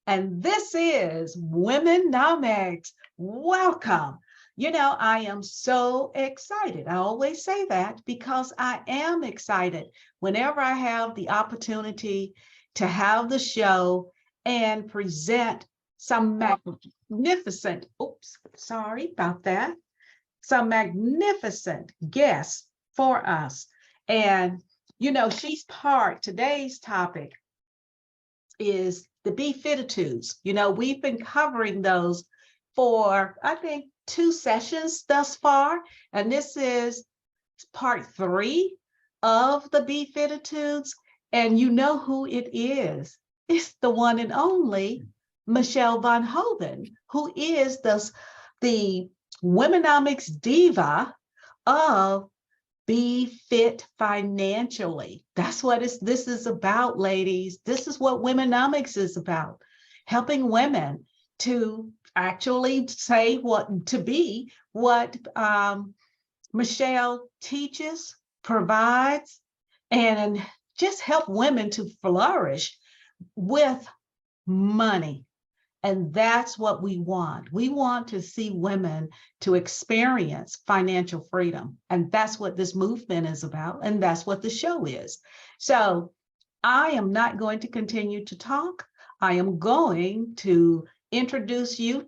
and this is WomeNomic. Welcome. You know, I am so excited. I always say that because I am excited whenever I have the opportunity to have the show and present some magnificent, oops, sorry about that, some magnificent guests for us. And, you know, today's topic is the Fititudes. You know, we've been covering those for, I think, 2 sessions thus far. And this is part 3 of the Fititudes. And you know who it is. It's the one and only Michele Von Hoven, who is the WomeNomics diva of Be Fit Financially. That's what this is about, ladies. This is what WomeNomics is about, helping women to actually be what Michele teaches, provides, and just help women to flourish with money. And that's what we want. We want to see women to experience financial freedom. And that's what this movement is about. And that's what the show is. So I am not going to continue to talk. I am going to introduce you.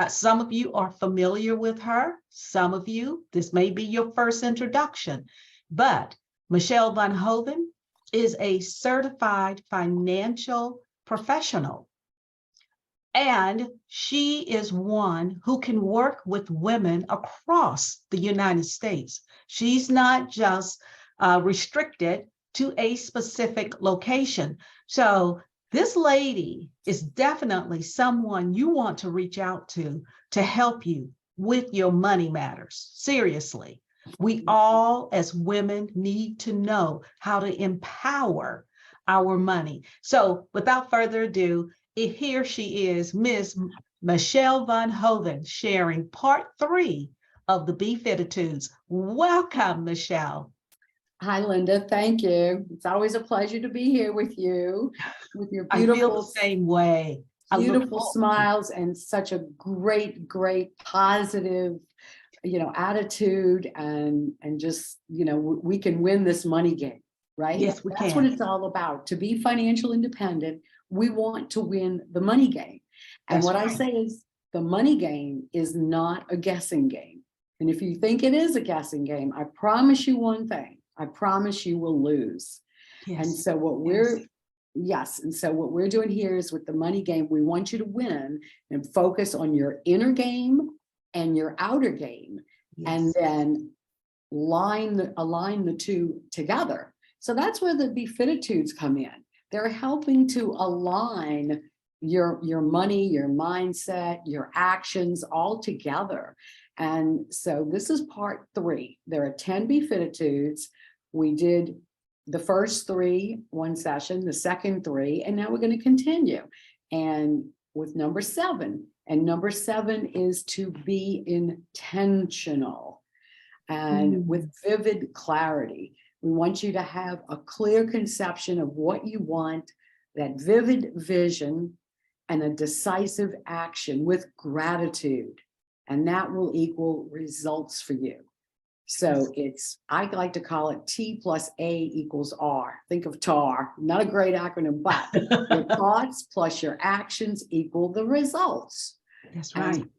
Some of you are familiar with her. Some of you, this may be your first introduction. But Michele Von Hoven is a certified financial professional. And she is one who can work with women across the United States. She's not just restricted to a specific location. So this lady is definitely someone you want to reach out to help you with your money matters. Seriously, we all as women need to know how to empower our money. So without further ado, here she is, Miss Michele Von Hoven, sharing part 3 of the Fititudes. Welcome, Michele. Hi, Linda. Thank you. It's always a pleasure to be here with you, with your beautiful, I feel the same way. Beautiful smiles and such a great, positive, attitude, and just, we can win this money game, right? Yes, we can. That's what it's all about. To be financial independent, we want to win the money game. And what I say is the money game is not a guessing game. And if you think it is a guessing game, I promise you one thing, I promise you will lose. Yes. And so what we're doing here is with the money game, we want you to win and focus on your inner game and your outer game. Yes. And then align the two together. So that's where the Fititudes come in. They're helping to align your money, your mindset, your actions all together. And so this is part 3. There are 10 Fititudes. We did the first 3, one session, the second 3, and now we're going to continue. And with number 7, and number 7 is to be intentional and with vivid clarity. We want you to have a clear conception of what you want, that vivid vision, and a decisive action with gratitude. And that will equal results for you. So I like to call it T plus A equals R. Think of TAR, not a great acronym, but your thoughts plus your actions equal the results. That's right. And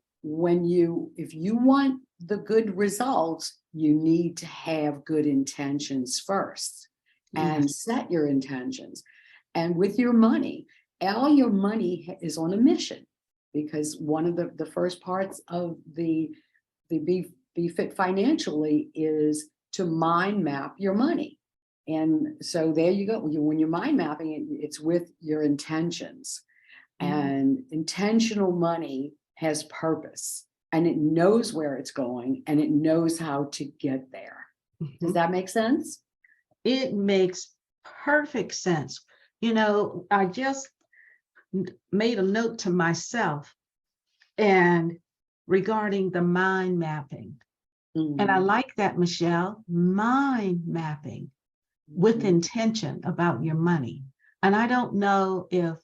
if you want the good results, you need to have good intentions first and set your intentions. And with your money, all your money is on a mission, because one of the first parts of the Be Fit Financially is to mind map your money. And so there you go. When you're mind mapping it, it's with your intentions. And intentional money has purpose, and it knows where it's going, and it knows how to get there. Does that make sense? It makes perfect sense. You know, I just made a note to myself and regarding the mind mapping. And I like that, Michele, mind mapping with intention about your money. And I don't know if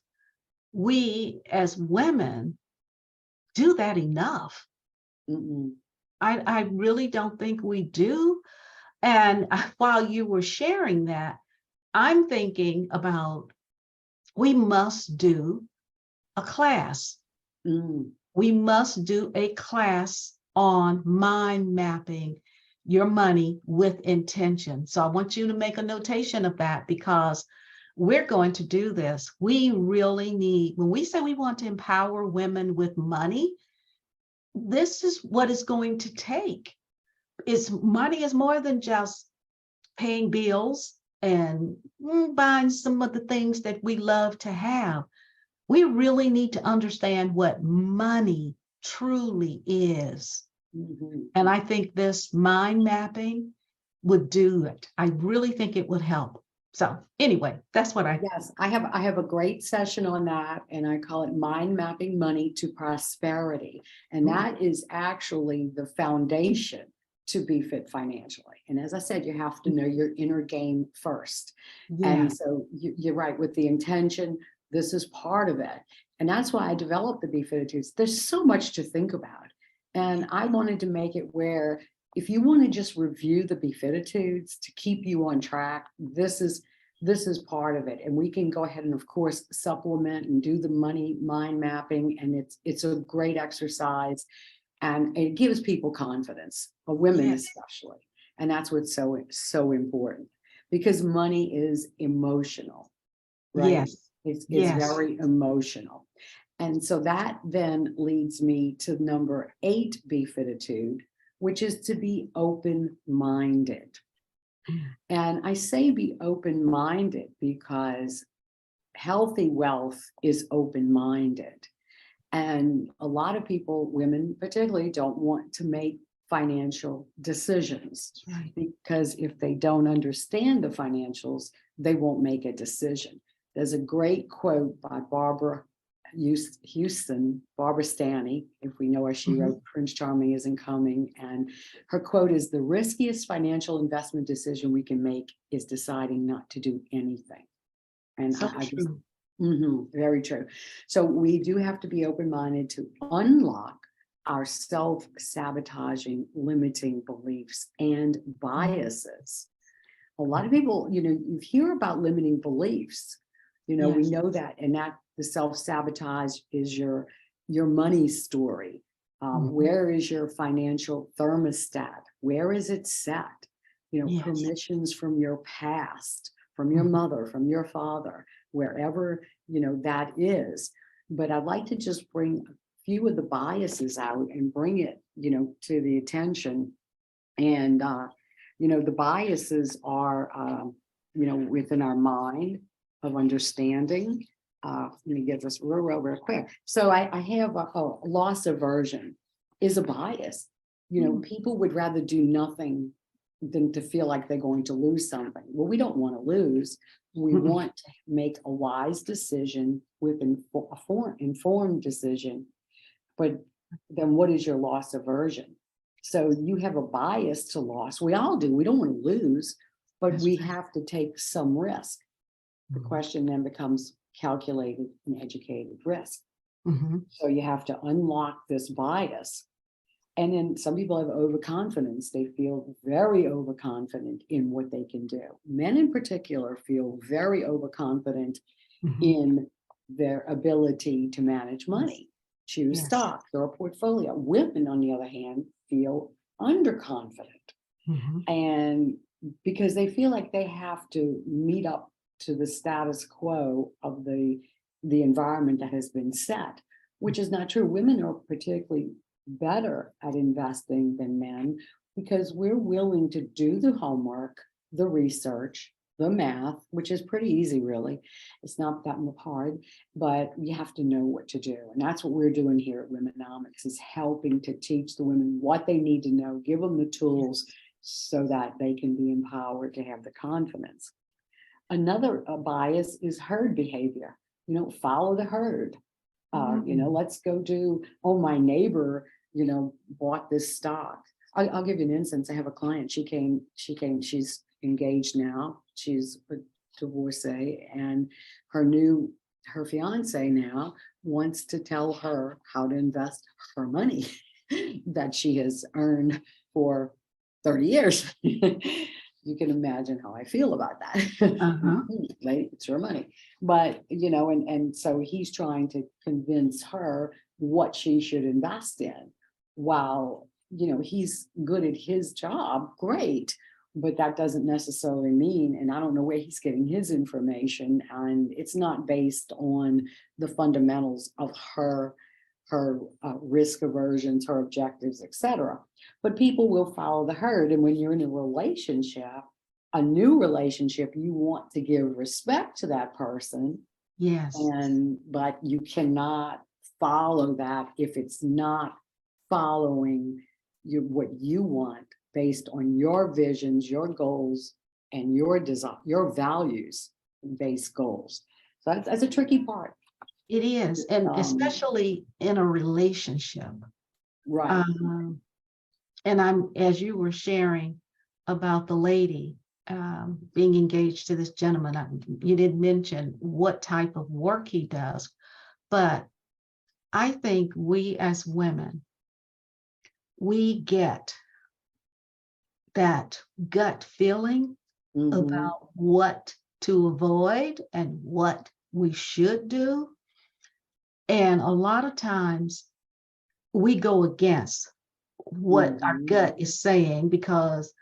we as women do that enough. Mm-mm. I really don't think we do. And while you were sharing that, I'm thinking about we must do a class. Mm. We must do a class on mind mapping your money with intention. So I want you to make a notation of that because we're going to do this. We really need, when we say we want to empower women with money, this is what it's going to take. It's money is more than just paying bills and buying some of the things that we love to have. We really need to understand what money truly is. Mhm. And I think this mind mapping would do it. I really think it would help. So anyway, that's what I, Yes, I have a great session on that, and I call it mind mapping money to prosperity. And that is actually the foundation to be fit financially. And as I said, you have to know your inner game first. yeah, And so you're right with the intention. This is part of it. And that's why I developed the Fititudes. There's so much to think about. And I wanted to make it where if you want to just review the Fititudes to keep you on track, this is part of it. And we can go ahead and of course supplement and do the money mind mapping. And it's a great exercise and it gives people confidence, for women yeah, especially. And that's what's so important because money is emotional, right? yes, It's yes. very emotional. And so that then leads me to number 8 Befititude, which is to be open-minded. Mm, And I say be open-minded because healthy wealth is open-minded. And a lot of people, women particularly, don't want to make financial decisions right. because if they don't understand the financials, they won't make a decision. There's a great quote by Barbara Houston, Barbara Stanny, if we know her, she Mhm. wrote Prince Charming Isn't Coming. And her quote is, the riskiest financial investment decision we can make is deciding not to do anything. And So I just, true. very true. So we do have to be open-minded to unlock our self-sabotaging, limiting beliefs and Mhm. biases. A lot of people, you hear about limiting beliefs. We Yes. know that, and that the self-sabotage is your money story. Mhm. Where is your financial thermostat? Where is it set? Yes. Permissions from your past, from your Mhm. mother, from your father, wherever that is. But I'd like to just bring a few of the biases out and bring it, to the attention. And the biases are, within our mind of understanding. Let me get this real quick. So I have a loss aversion is a bias. Mm. People would rather do nothing than to feel like they're going to lose something. Well, we don't want to lose. We Mm-mm. want to make a wise decision with informed decision. But then what is your loss aversion? So you have a bias to loss. We all do. We don't want to lose, but That's we right. have to take some risk. The Mhm. question then becomes calculated and educated risk. Mhm. So you have to unlock this bias. And then some people have overconfidence. They feel very overconfident in what they can do. Men in particular feel very overconfident Mhm. in their ability to manage Yes. money, choose Yes. stocks or a portfolio. Women, on the other hand, feel underconfident. Mhm. And because they feel like they have to meet up to the status quo of the environment that has been set, which is not true. Women are particularly better at investing than men because we're willing to do the homework, the research, the math, which is pretty easy, really. It's not that hard, but you have to know what to do. And that's what we're doing here at WomeNomics, is helping to teach the women what they need to know, give them the tools so that they can be empowered to have the confidence. Another bias is herd behavior. Follow the herd. Mm. Let's go do, oh, my neighbor, bought this stock. I'll give you an instance. I have a client. She's engaged now. She's a divorcee, and her new her fiance now wants to tell her how to invest her money that she has earned for 30 years. You can imagine how I feel about that. Uh-huh. Like, it's your money. But, and so he's trying to convince her what she should invest in. While, he's good at his job, great. But that doesn't necessarily mean, and I don't know where he's getting his information, and it's not based on the fundamentals of her risk aversions, her objectives, etc. But people will follow the herd. And when you're in a new relationship, you want to give respect to that person, Yes. but you cannot follow that if it's not following what you want based on your visions, your goals, and your values-based goals. So that's a tricky part. It is, and especially in a relationship. Right. And as you were sharing about the lady being engaged to this gentleman, you didn't mention what type of work he does, but I think we as women, we get that gut feeling about what to avoid and what we should do. And a lot of times we go against what our gut is saying because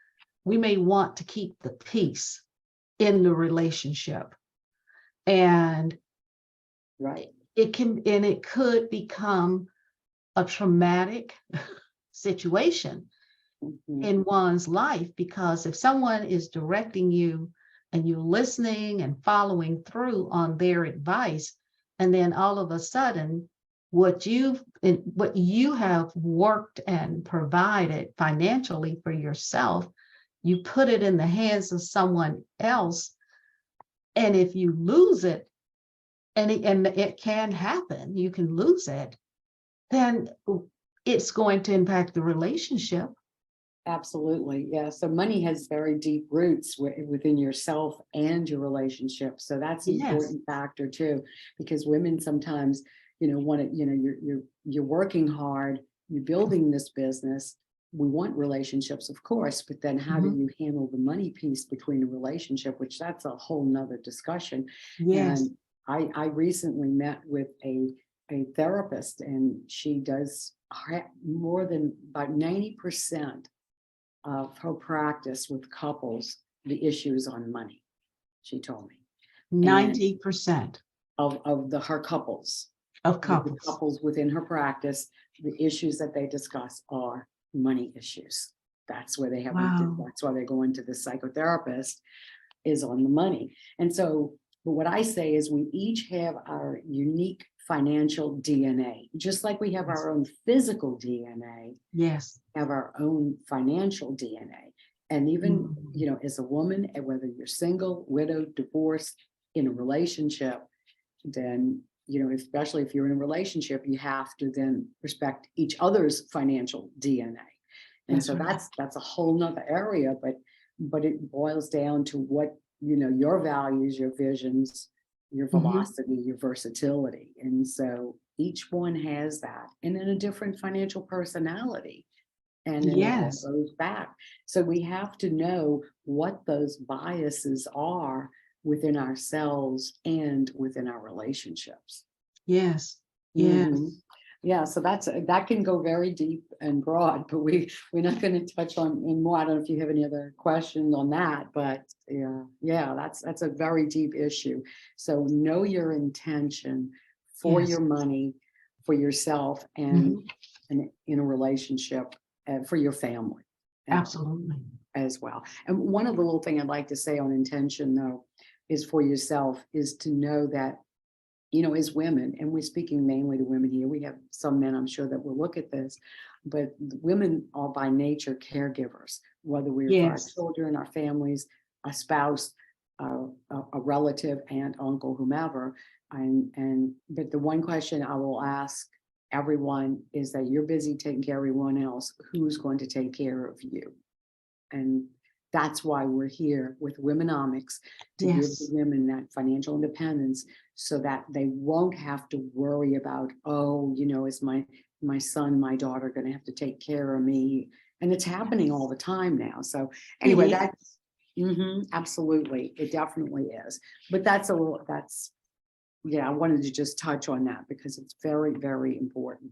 we may want to keep the peace in the relationship. And Right. it could become a traumatic situation in one's life, because if someone is directing you and you're listening and following through on their advice, and then all of a sudden what you have worked and provided financially for yourself, you put it in the hands of someone else, and if you lose it, and it can happen, you can lose it, then it's going to impact the relationship. Absolutely. Yeah. So money has very deep roots within yourself and your relationship. So that's an important factor too, because women sometimes, want to, you're working hard, you're building this business. We want relationships, of course, but then how do you handle the money piece between a relationship, which that's a whole nother discussion. Yes. And I recently met with a therapist, and she does more than about 90% of her practice with couples, the issues on money, she told me. 90% of her couples. Of The couples within her practice, the issues that they discuss are money issues. That's where they have, that's why they're going to the psychotherapist, is on the money. And so, but what I say is we each have our unique financial DNA, just like we have our own physical DNA. Yes. Have our own financial DNA. And even, as a woman, and whether you're single, widowed, divorced, in a relationship, then, especially if you're in a relationship, you have to then respect each other's financial DNA. And so that's a whole nother area, but it boils down to what, your values, your visions, your velocity, your versatility. And so each one has that, and then a different financial personality. And then it all goes back. So we have to know what those biases are within ourselves and within our relationships. Yes. Yeah, so that can go very deep and broad, but we're not going to touch on in more. I don't know if you have any other questions on that, but yeah, that's a very deep issue. So know your intention for your money, for yourself, and in a relationship, for your family. Absolutely. As well. And one of the little thing I'd like to say on intention, though, is for yourself, is to know that, as women, and we're speaking mainly to women here, we have some men, I'm sure, that will look at this, but women are by nature caregivers, whether we're for our children, our families, a spouse, a relative, aunt, uncle, whomever. But the one question I will ask everyone is that you're busy taking care of everyone else, who's going to take care of you? And That's why we're here with WomeNomics, to give the Yes. women that financial independence so that they won't have to worry about, oh, is my son, my daughter going to have to take care of me? And it's happening all the time now. So It anyway, is. that's absolutely, it definitely is. But I wanted to just touch on that because it's very, very important.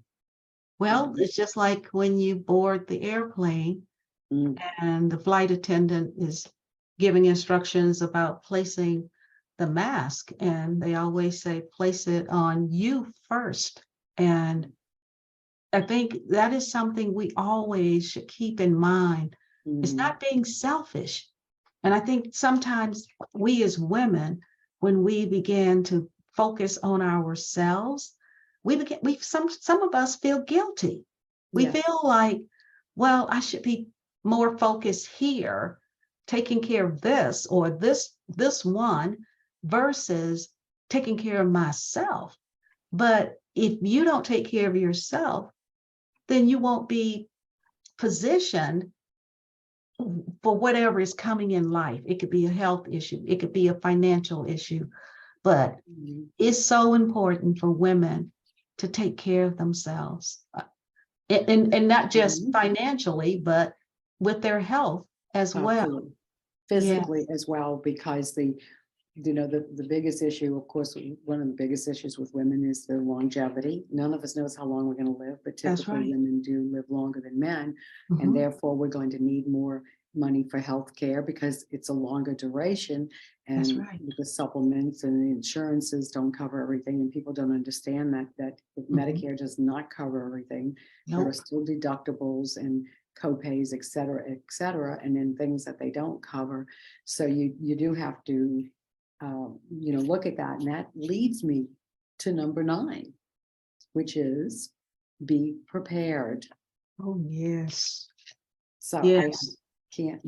Well, it's just like when you board the airplane Mm, and the flight attendant is giving instructions about placing the mask, and they always say, place it on you first. And I think that is something we always should keep in mind. It's mm, not being selfish. And I think sometimes we as women, when we begin to focus on ourselves, some of us feel guilty. We yes, feel like, well, I should be more focused here, taking care of this or this one versus taking care of myself. But if you don't take care of yourself, then you won't be positioned for whatever is coming in life. It could be a health issue, it could be a financial issue, but mm, it's so important for women to take care of themselves. And not just mhm, financially, but with their health as well. absolutely. Yeah, Physically as well, because the biggest issue, of course, one of the biggest issues with women is their longevity. None of us knows how long we're going to live, but that's typically right. women do live longer than men. And Mhm, therefore, we're going to need more money for health care because it's a longer duration. that's And right. the supplements and the insurances don't cover everything. And people don't understand that if Mhm. Medicare does not cover everything, there are Nope. still deductibles and copays, et cetera, and then things that they don't cover. So you do have to look at that. And that leads me to number 9, which is be prepared. Oh, yes. So I Yes. can't,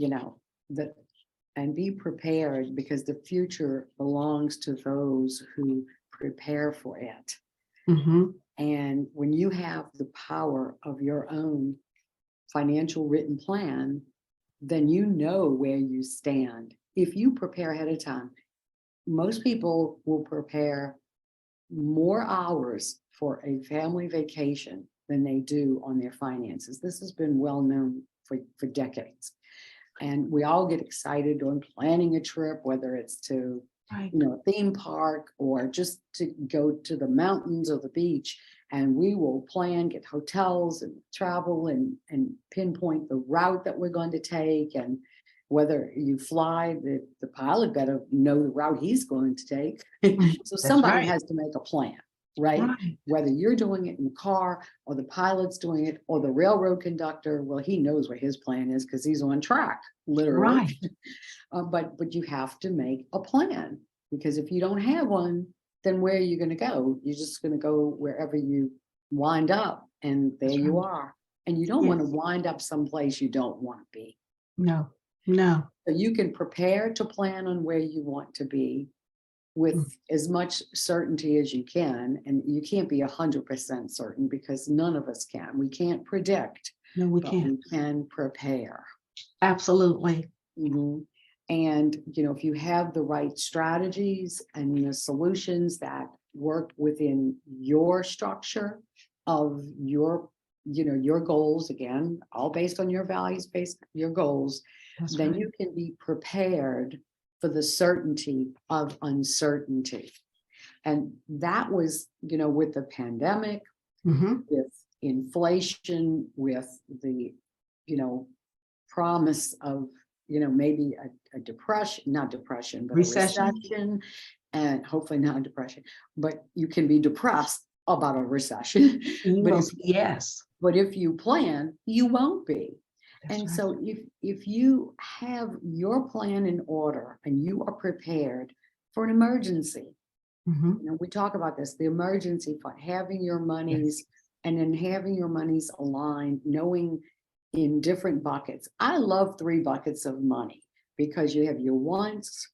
that and be prepared because the future belongs to those who prepare for it. Hmm. And when you have the power of your own financial written plan, then you know where you stand. If you prepare ahead of time, most people will prepare more hours for a family vacation than they do on their finances. This has been well known for decades. And we all get excited on planning a trip, whether it's to, Right. a theme park or just to go to the mountains or the beach. And we will plan, get hotels and travel and pinpoint the route that we're going to take. And whether you fly, the pilot better know the route he's going to take. Mhm. So That's somebody right. has to make a plan, right? Right. Whether you're doing it in the car or the pilot's doing it or the railroad conductor, well, he knows what his plan is because he's on track, literally. Right. But you have to make a plan, because if you don't have one, then where are you going to go? You're just going to go wherever you wind up, and there That's you right. are. And you don't want to Yes. wind up someplace you don't want to be. No. No. So you can prepare to plan on where you want to be Mm. with as much certainty as you can. And you can't be 100% certain because none of us can. We can't predict, No, we but can't. we can prepare. Absolutely. Mhm. And, if you have the right strategies and the solutions that work within your structure of your goals, again, all based on your values, based your goals, That's then right. you can be prepared for the certainty of uncertainty. And that was, with the pandemic, Hmm. with inflation, with the, you know, promise of, maybe a depression, not depression, but a Recession. recession, and hopefully not a depression, but you can be depressed about a recession. But if Yes. but if you plan, you won't be. That's And right. so if you have your plan in order and you are prepared for an emergency, Hmm. we talk about this, the emergency fund, having your Yes. monies and then having your monies aligned, knowing in different buckets. I love 3 buckets of money because you have your wants,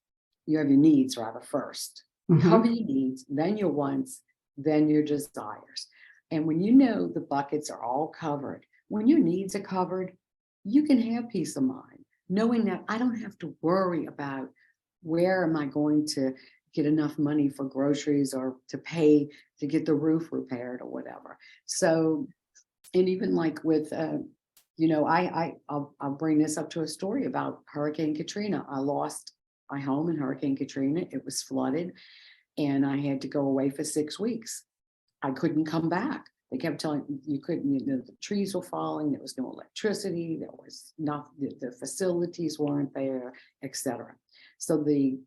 you have your needs rather first. Cover Hmm. your needs, then your wants, then your desires. And when you know the buckets are all covered, when your needs are covered, you can have peace of mind. knowing that I don't have to worry about where am I going to get enough money for groceries or to pay to get the roof repaired or whatever. So, and even like with, I'll bring this up to a story about Hurricane Katrina. I lost my home in Hurricane Katrina. It was flooded and I had to go away for 6 weeks. I couldn't come back. They kept telling you couldn't, the trees were falling, there was no electricity, there was not, the facilities weren't there, etc. So the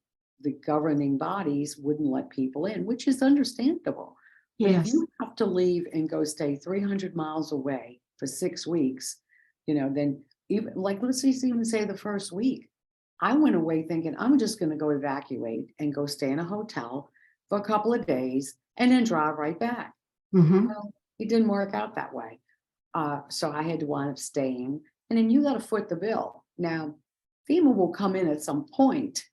governing bodies wouldn't let people in, which is understandable. But if Yes. you have to leave and go stay 300 miles away for 6 weeks, then even like, let's even say the first week, I went away thinking I'm just going to go evacuate and go stay in a hotel for a couple of days and then drive right back. Mhm. Well, it didn't work out that way. So I had to wind up staying. And then you got to foot the bill. Now, FEMA will come in at some point,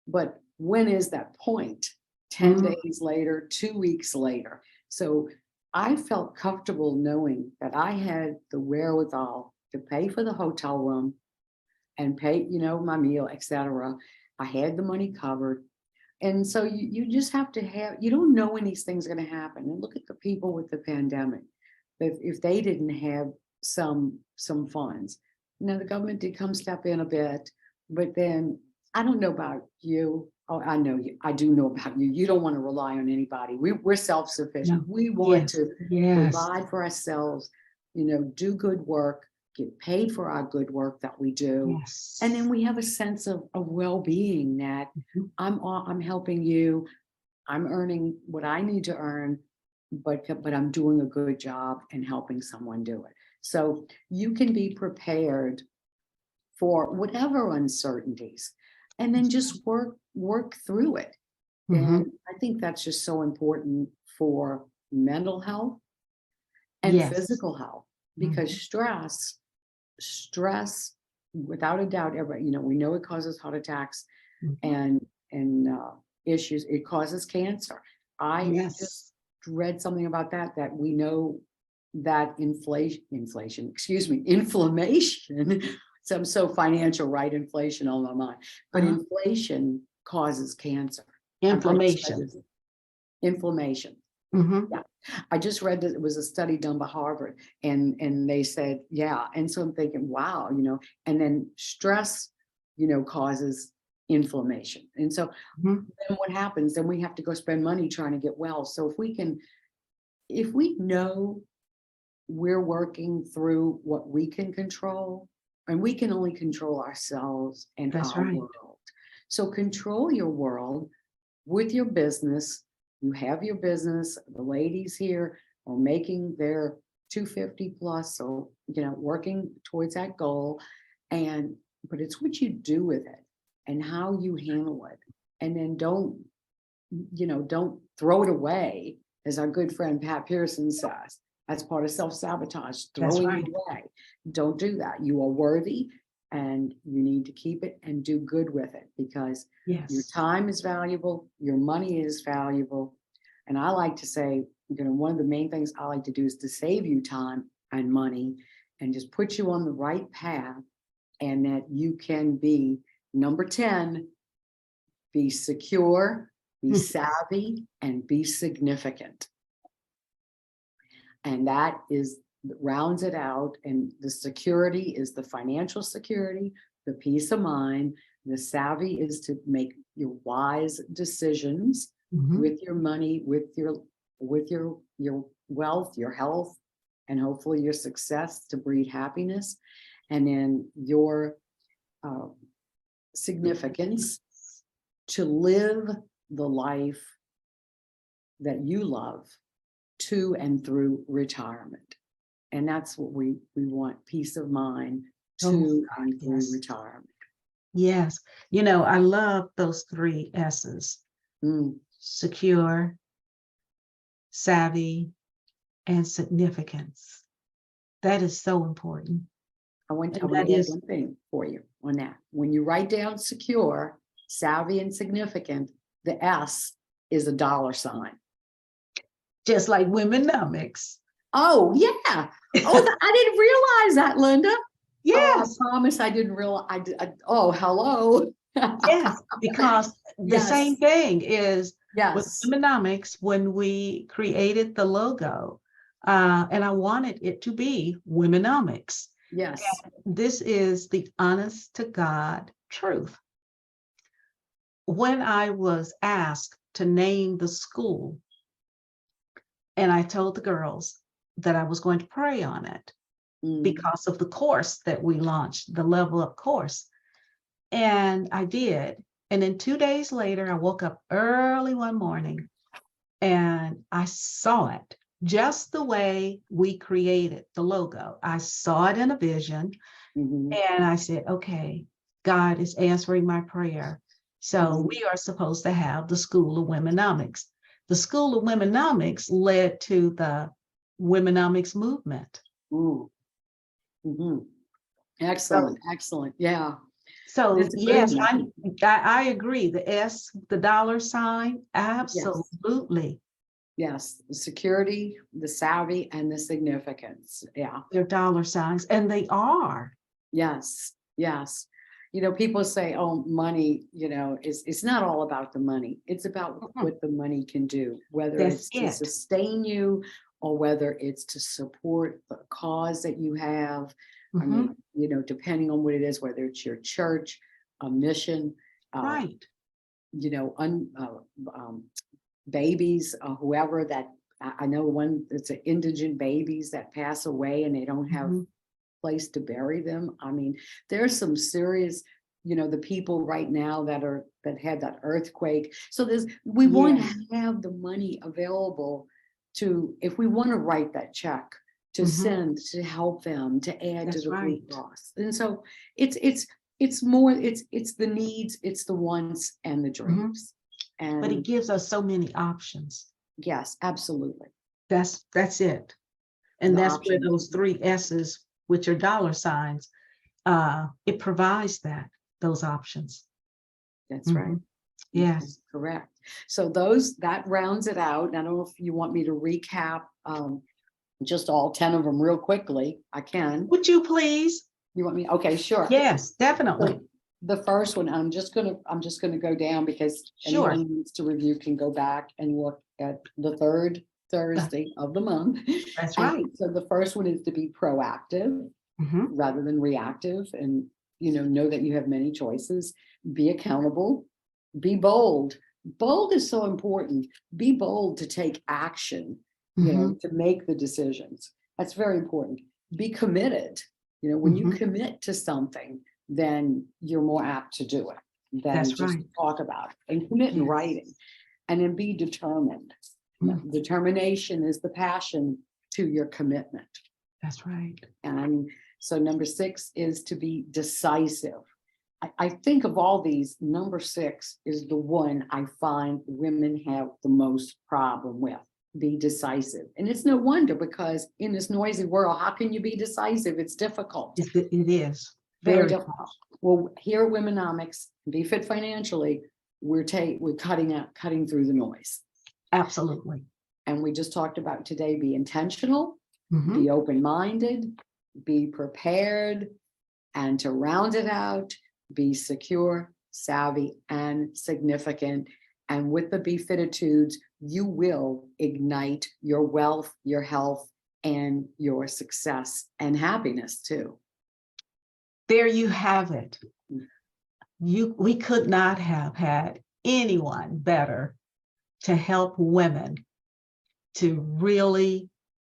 but when is that point? 10 Mhm. days later, 2 weeks later. So I felt comfortable knowing that I had the wherewithal to pay for the hotel room and pay, my meal, etc. I had the money covered. And so you just have to have, you don't know when these things are going to happen. And look at the people with the pandemic. If they didn't have some funds, the government did come step in a bit, but then I don't know about you. Oh, I know you. I do know about you. You don't want to rely on anybody. We're self-sufficient. No. We want Yes. to Yes. provide for ourselves, do good work, get paid for our good work that we do. Yes. And then we have a sense of well-being that Mhm. I'm helping you. I'm earning what I need to earn, but I'm doing a good job and helping someone do it. So you can be prepared for whatever uncertainties and then just work through it. Mhm. And I think that's just so important for mental health and Yes. physical health, because Mhm. stress, without a doubt, we know it causes heart attacks Mhm. and issues. It causes cancer. I just Yes. read something about that we know that inflammation. So I'm so financial, right? Inflation on my mind, but Uh-huh. inflation causes cancer. I just read Inflammation. this. Inflammation. Mhm. Yeah. I just read that it was a study done by Harvard and they said, yeah. And so I'm thinking, wow, and then stress, causes inflammation. And so Mhm. then what happens? Then we have to go spend money trying to get well. So if we know we're working through what we can control, and we can only control ourselves and That's our right. world. So control your world with your business. You have your business. The ladies here are making their 250 plus, so working towards that goal. But it's what you do with it and how you handle it. And then don't throw it away, as our good friend Pat Pearson says. That's part of self-sabotage, That's throwing it right. away. Don't do that. You are worthy and you need to keep it and do good with it, because your Yes. time is valuable, your money is valuable. And I like to say, one of the main things I like to do is to save you time and money and just put you on the right path, and that you can be number 10, be secure, be savvy, and be significant. And that rounds it out. And the security is the financial security, the peace of mind. The savvy is to make your wise decisions Mhm. with your money, with your wealth, your health, and hopefully your success to breed happiness. And then your uh, significance to live the life that you love to and through retirement. And that's what we want, peace of mind Oh, to God, and through yes. retirement. Yes. I love those 3 S's: Mm. secure, savvy, and significance. That is so important. I want And that to add is, one thing for you on that. When you write down secure, savvy, and significant, the S is a dollar sign. just like WomeNomics. Oh, yeah. Oh, I didn't realize that, Linda. Oh, I Yes, promise I didn't realize, oh, hello. yes, because the same Yes, thing is with yes, Womenomics when we created the logo, and I wanted it to be Womenomics. yes. This is the honest to God truth. When I was asked to name the school, and I told the girls that I was going to pray on it Mm, because of the course that we launched, the level up course. And I did. And then 2 days later, I woke up early one morning and I saw it just the way we created the logo. I saw it in a vision mhm, and I said, okay, God is answering my prayer. So mhm. we are supposed to have the School of Womenomics. The School of Womenomics led to the Womenomics movement. Ooh, mhm. So, Excellent, excellent. Yeah, so it's a yes, movement. I agree. The S, the dollar sign, Yes, absolutely. yes. The security, the savvy, and the significance. Yeah. They're dollar signs, and they are. Yes, yes. You know, people say, oh, money, it's not all about the money. It's about Mm-mm. what the money can do, whether That's it's to it. sustain you or whether it's to support the cause that you have. I Mhm. mean, depending on what it is, whether it's your church, a mission, uh, Right. you know, un, um, babies, whoever that I know one, it's indigent babies that pass away and they don't have Mhm. place to bury them. I mean, there's some serious, the people right now that had that earthquake. So we want Yes. to have the money available to, if we want to write that check, to Mhm. send, to help them, to add to That's the Blue right. Cross. And so it's more, it's the needs, it's the wants and the Mhm. dreams. But it And gives us so many options. yes, absolutely. That's it. And The that's where options. those three S's, which are dollar signs, it provides those options. That's right. Mhm. Okay, Yes. correct. So that rounds it out. I don't know if you want me to recap just all 10 of them real quickly. I can. Would you please? You want me? Okay, sure. Yes, definitely. So the first one, I'm just gonna go down because anyone Sure. who needs to review can go back and look at the third Thursday of the month. That's And right. so the first one is to be proactive Mhm. rather than reactive, and know that you have many choices. Be accountable, be bold. Bold is so important. Be bold to take action, Mhm. to make the decisions. That's very important. Be committed. When you Mhm. commit to something, then you're more apt to do it than That's just right. talk about it. And commit in Yes. writing. And then be determined. Mm. Determination is the passion to your commitment. That's right. And so number 6 is to be decisive. I think of all these, number 6 is the one I find women have the most problem with. Be decisive. And it's no wonder, because in this noisy world, how can you be decisive? It's difficult, It is very very. difficult. Well, here at Womenomics, Be Fit Financially, we're cutting through the noise. Absolutely. And we just talked about today, be intentional, Mhm. be open-minded, be prepared, and to round it out, be secure, savvy, and significant. And with the Fititudes, you will ignite your wealth, your health, and your success and happiness too. There you have it. We could not have had anyone better to help women to really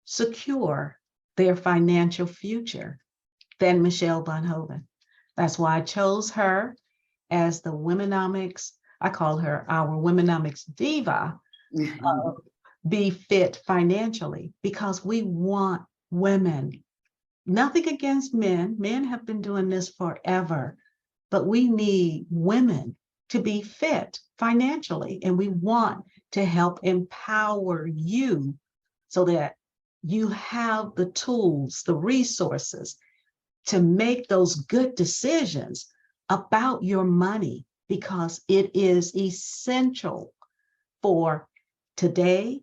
secure their financial future than Michele Von Hoven. That's why I chose her as the Womenomics. I call her our Womenomics diva. Be fit financially, because we want women. Nothing against men. Men have been doing this forever, but we need women to be fit financially. And we want to help empower you so that you have the tools, the resources to make those good decisions about your money, because it is essential for today,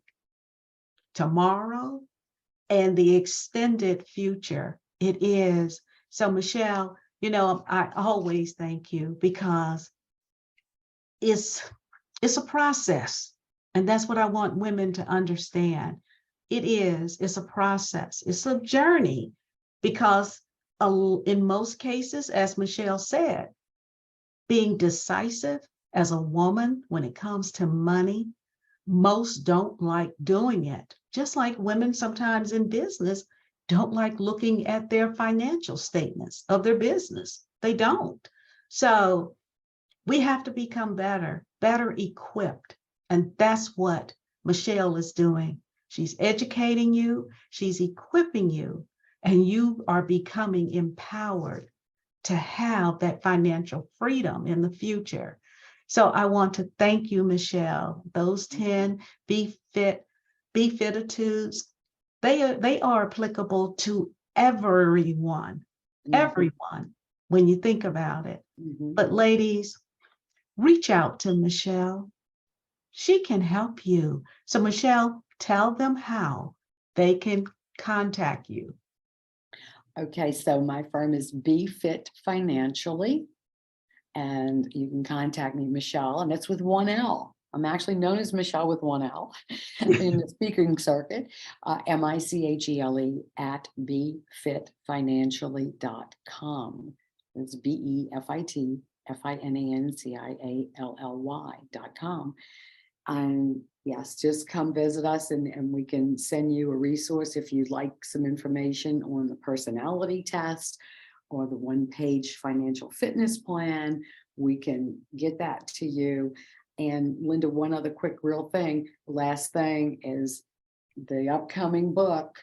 tomorrow, and the extended future. It is So Michele, I always thank you because it's a process. And that's what I want women to understand. It's a process. It's a journey because in most cases, as Michele said, being decisive as a woman when it comes to money, most don't like doing it. Just like women sometimes in business don't like looking at their financial statements of their business. They don't. So we have to become better equipped. And that's what Michele is doing. She's educating you, she's equipping you, and you are becoming empowered to have that financial freedom in the future. So I want to thank you, Michele. Those 10 Fititudes, they are applicable to everyone, everyone, when you think about it. But ladies, reach out to Michele. She can help you. So Michele, tell them how they can contact you. Okay, so my firm is Be Fit Financially, and you can contact me, Michele, and it's with one L. I'm actually known as Michele with one L in the speaking circuit, Michele at befitfinancially.com. It's BEFITFINANCIALLY.com. And yes, just come visit us and we can send you a resource if you'd like some information on the personality test or the one-page financial fitness plan. We can get that to you. And Linda, one other quick real thing, last thing is the upcoming book,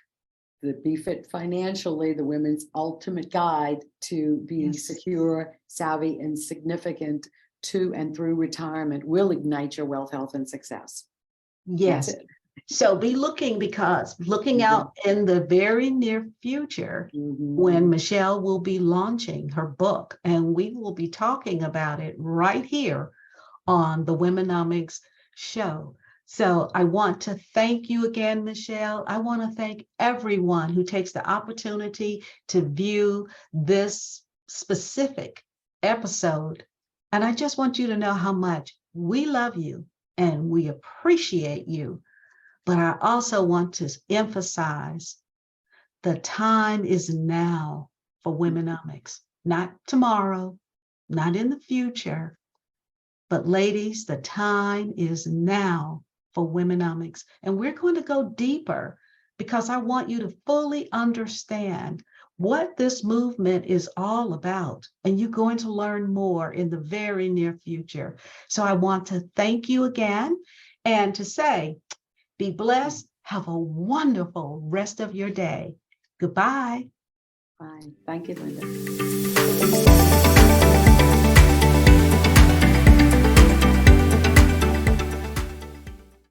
the Be Fit Financially, the Women's Ultimate Guide to Being Secure, Savvy, and Significant to and through retirement will ignite your wealth, health, and success. Yes. So be looking out in the very near future when Michele will be launching her book, and we will be talking about it right here on the WomeNomics show. So I want to thank you again, Michele. I want to thank everyone who takes the opportunity to view this specific episode. And I just want you to know how much we love you and we appreciate you. But I also want to emphasize the time is now for WomeNomics, not tomorrow, not in the future. But ladies, the time is now for WomeNomics. And we're going to go deeper because I want you to fully understand what this movement is all about. And you're going to learn more in the very near future. So I want to thank you again and to say, be blessed. Have a wonderful rest of your day. Goodbye. Bye. Thank you, Linda.